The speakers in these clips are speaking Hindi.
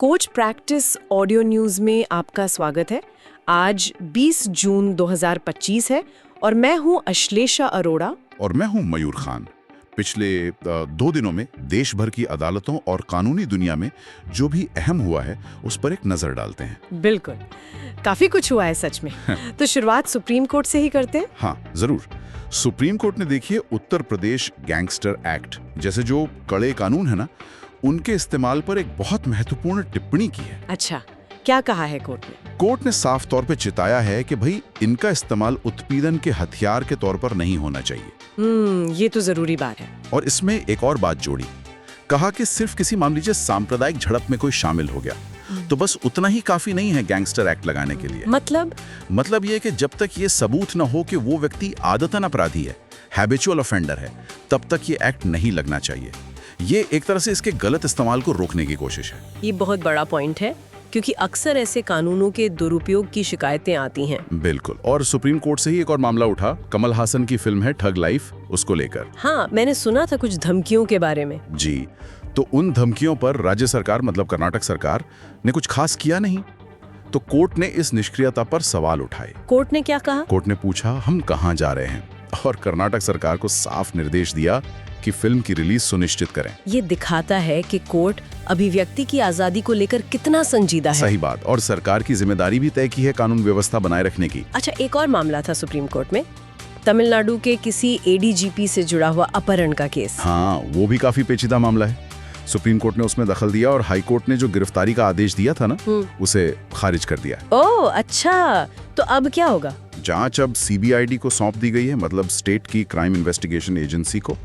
कोच प्रैक्टिस ऑडियो न्यूज़ में आपका स्वागत है। आज 20 जून 2025 है और मैं हूं अश्लेषा अरोड़ा। और मैं हूं मयूर खान। पिछले 2 दिनों में देश भर की अदालतों और कानूनी दुनिया में जो भी अहम हुआ है उस पर एक नजर डालते हैं। बिल्कुल, काफी कुछ हुआ है सच में। तो शुरुआत सुप्रीम कोर्ट से ही करते हैं। हाँ जरूर। सुप्रीम कोर्ट ने देखिए उत्तर प्रदेश गैंगस्टर एक्ट जैसे जो कड़े कानून है ना, उनके इस्तेमाल पर एक बहुत महत्वपूर्ण टिप्पणी की है। अच्छा, क्या कहा है कोर्ट ने? कोर्ट ने साफ तौर पे चिताया है कि भाई इनका इस्तेमाल उत्पीड़न के हथियार के तौर पर नहीं होना चाहिए। ये तो जरूरी बात है। और इसमें एक और बात जोड़ी, कहा कि सिर्फ किसी मान लीजिए सांप्रदायिक झड़प में कोई शामिल हो गया तो बस उतना ही काफी नहीं है गैंगस्टर एक्ट लगाने के लिए। मतलब ये कि जब तक ये सबूत न हो कि वो व्यक्ति आदतन अपराधी है, हैबिचुअल ऑफेंडर है, तब तक ये एक्ट नहीं लगना चाहिए। ये एक तरह से इसके गलत इस्तेमाल को रोकने की कोशिश है। ये बहुत बड़ा पॉइंट है क्योंकि अक्सर ऐसे कानूनों के दुरुपयोग की शिकायतें आती हैं। बिल्कुल। और सुप्रीम कोर्ट से ही एक और मामला उठा, कमल हासन की फिल्म है ठग लाइफ, उसको लेकर। हाँ, मैंने सुना था कुछ धमकियों के बारे में। जी, तो उन धमकियों पर राज्य सरकार मतलब कर्नाटक सरकार ने कुछ खास किया नहीं, तो कोर्ट ने इस निष्क्रियता पर सवाल उठाए। कोर्ट ने क्या कहा? कोर्ट ने पूछा हम कहां जा रहे हैं, और कर्नाटक सरकार को साफ निर्देश दिया कि फिल्म की रिलीज सुनिश्चित करें। ये दिखाता है कि कोर्ट अभिव्यक्ति की आजादी को लेकर कितना संजीदा है। सही बात। और सरकार की जिम्मेदारी भी तय की है कानून व्यवस्था बनाए रखने की। अच्छा, एक और मामला था सुप्रीम कोर्ट में, तमिलनाडु के किसी एडीजीपी से जुड़ा हुआ अपहरण का केस। हाँ, वो भी काफी पेचीदा मामला है। सुप्रीम कोर्ट ने उसमें दखल दिया और हाई कोर्ट ने जो गिरफ्तारी का आदेश दिया था ना, उसे खारिज कर दिया। ओह अच्छा, तो अब क्या होगा? जांच अब सीबीआईडी को सौंप दी गई है, मतलब स्टेट की क्राइम इन्वेस्टिगेशन एजेंसी को।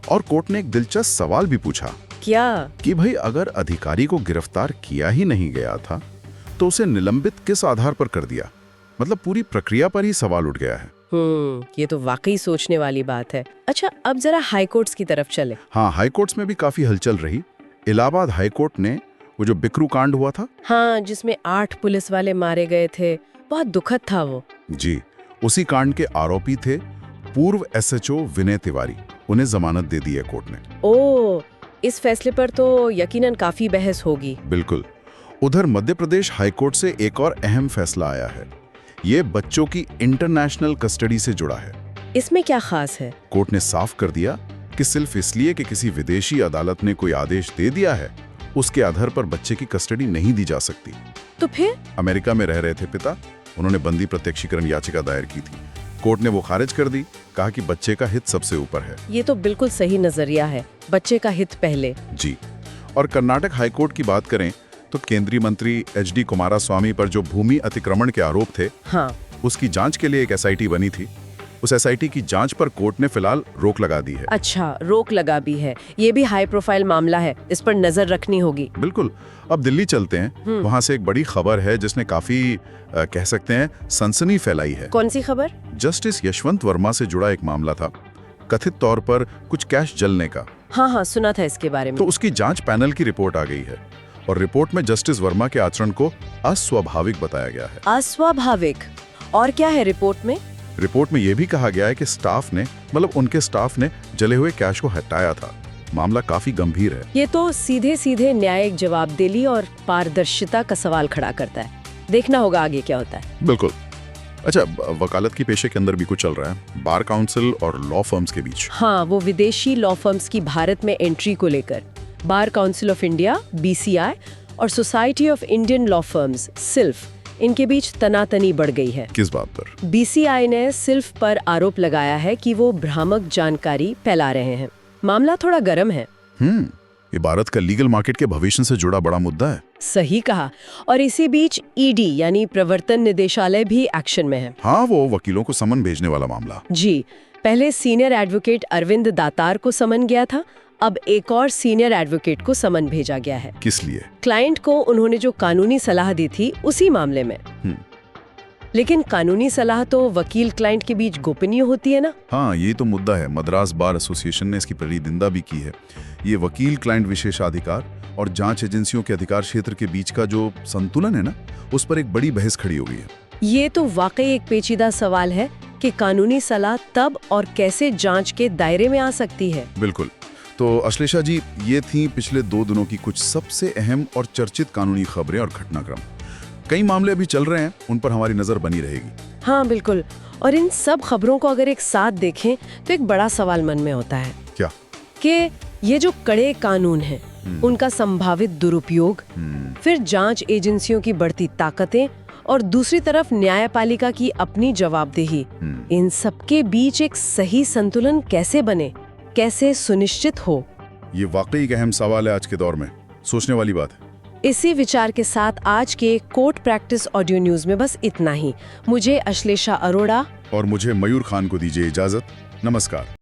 और कोर्ट ने एक दिलचस्प सवाल भी पूछा। क्या? कि भाई अगर अधिकारी को गिरफ्तार किया ही नहीं गया था तो उसे निलंबित किस आधार पर कर दिया? मतलब पूरी प्रक्रिया पर ही सवाल उठ गया है। ये तो वाकई सोचने वाली बात है। अच्छा, अब जरा हाई कोर्ट्स की तरफ चले। हाँ, हाई कोर्ट्स में भी काफी हलचल रही। इलाहाबाद हाई कोर्ट ने वो जो बिकरू कांड हुआ था, हाँ, जिसमें 8 पुलिस वाले मारे गए थे, बहुत दुखद था वो। जी, उसी कांड के आरोपी थे पूर्व एसएचओ विनय तिवारी। उन्हें जमानत दे दी है कोर्ट ने। ओह, इस फैसले पर तो यकीनन काफी बहस होगी। बिल्कुल। उधर मध्य प्रदेश हाई कोर्ट से एक और अहम फैसला आया है। ये बच्चों की इंटरनेशनल कस्टडी से जुड़ा है। इसमें क्या खास है? कोर्ट ने साफ कर दिया कि सिर्फ इसलिए कि किसी विदेशी अदालत ने कोई आदेश दे दिया है, उसके आधार पर बच्चे की कस्टडी नहीं दी जा सकती। तो फिर? अमेरिका में रह रहे थे पिता, उन्होंने बंदी प्रत्यक्षीकरण याचिका दायर की थी। कोर्ट ने वो खारिज कर दी, कहा कि बच्चे का हित सबसे ऊपर है। ये तो बिल्कुल सही नजरिया है, बच्चे का हित पहले। जी। और कर्नाटक हाईकोर्ट की बात करें तो केंद्रीय मंत्री एचडी कुमारस्वामी पर जो भूमि अतिक्रमण के आरोप थे, हाँ, उसकी जांच के लिए एक एसआईटी बनी थी। उस एसआईटी की जांच पर कोर्ट ने फिलहाल रोक लगा दी है। अच्छा, रोक लगा भी है। ये भी हाई प्रोफाइल मामला है, इस पर नजर रखनी होगी। बिल्कुल। अब दिल्ली चलते हैं। वहां से एक बड़ी खबर है जिसने काफी कह सकते हैं सनसनी फैलाई है। कौन सी खबर? जस्टिस यशवंत वर्मा से जुड़ा एक मामला था, कथित तौर पर कुछ कैश जलने का। हाँ, सुना था इसके बारे में। तो उसकी जांच पैनल की रिपोर्ट आ गई है और रिपोर्ट में जस्टिस वर्मा के आचरण को अस्वाभाविक बताया गया है। अस्वाभाविक? और क्या है रिपोर्ट में? रिपोर्ट में यह भी कहा गया है कि स्टाफ ने, मतलब उनके स्टाफ ने जले हुए कैश को हटाया था। मामला काफी गंभीर है। ये तो सीधे सीधे न्यायिक जवाबदेही और पारदर्शिता का सवाल खड़ा करता है। देखना होगा आगे क्या होता है। बिल्कुल। अच्छा, वकालत की पेशे के अंदर भी कुछ चल रहा है, बार काउंसिल और लॉ फर्म्स के बीच। हाँ, वो विदेशी लॉ फर्म्स की भारत में एंट्री को लेकर bar council of India (BCI) और society of Indian law firms (SILF) इनके बीच तनातनी बढ़ गई है। किस बात पर? BCI ने SILF पर आरोप लगाया है कि वो भ्रामक जानकारी फैला रहे हैं। मामला थोड़ा गर्म है। ये भारत का लीगल मार्केट के भविष्य से जुड़ा बड़ा मुद्दा है। सही कहा। और इसी बीच ED यानी प्रवर्तन निदेशालय भी एक्शन में है। हाँ, वो वकीलों को समन भेजने वाला मामला। जी, पहले सीनियर एडवोकेट अरविंद दातार को समन गया था, अब एक और सीनियर एडवोकेट को समन भेजा गया है। किस लिए? क्लाइंट को उन्होंने जो कानूनी सलाह दी थी उसी मामले में। लेकिन कानूनी सलाह तो वकील क्लाइंट के बीच गोपनीय होती है ना। हाँ, ये तो मुद्दा है। मद्रास बार एसोसिएशन ने इसकी बड़ी निंदा भी की है। ये वकील क्लाइंट विशेषाधिकार और जांच एजेंसियों के अधिकार क्षेत्र के बीच का जो संतुलन है ना, उस पर एक बड़ी बहस खड़ी हो गई है। ये तो वाकई एक पेचीदा सवाल है कि कानूनी सलाह तब और कैसे जांच के दायरे में आ सकती है। बिल्कुल। तो अश्लेषा जी, ये थी पिछले 2 दिनों की कुछ सबसे अहम और चर्चित कानूनी खबरें और घटनाक्रम। कई मामले अभी चल रहे हैं, उन पर हमारी नजर बनी रहेगी। हाँ बिल्कुल। और इन सब खबरों को अगर एक साथ देखें तो एक बड़ा सवाल मन में होता है। क्या? कि ये जो कड़े कानून हैं, उनका संभावित दुरुपयोग, फिर जांच एजेंसियों की बढ़ती ताकतें और दूसरी तरफ न्यायपालिका की अपनी जवाबदेही, इन सबके बीच एक सही संतुलन कैसे बने, कैसे सुनिश्चित हो? ये वाकई एक अहम सवाल है आज के दौर में, सोचने वाली बात है। इसी विचार के साथ आज के कोर्ट प्रैक्टिस ऑडियो न्यूज में बस इतना ही। मुझे अश्लेषा अरोड़ा और मुझे मयूर खान को दीजिए इजाजत। नमस्कार।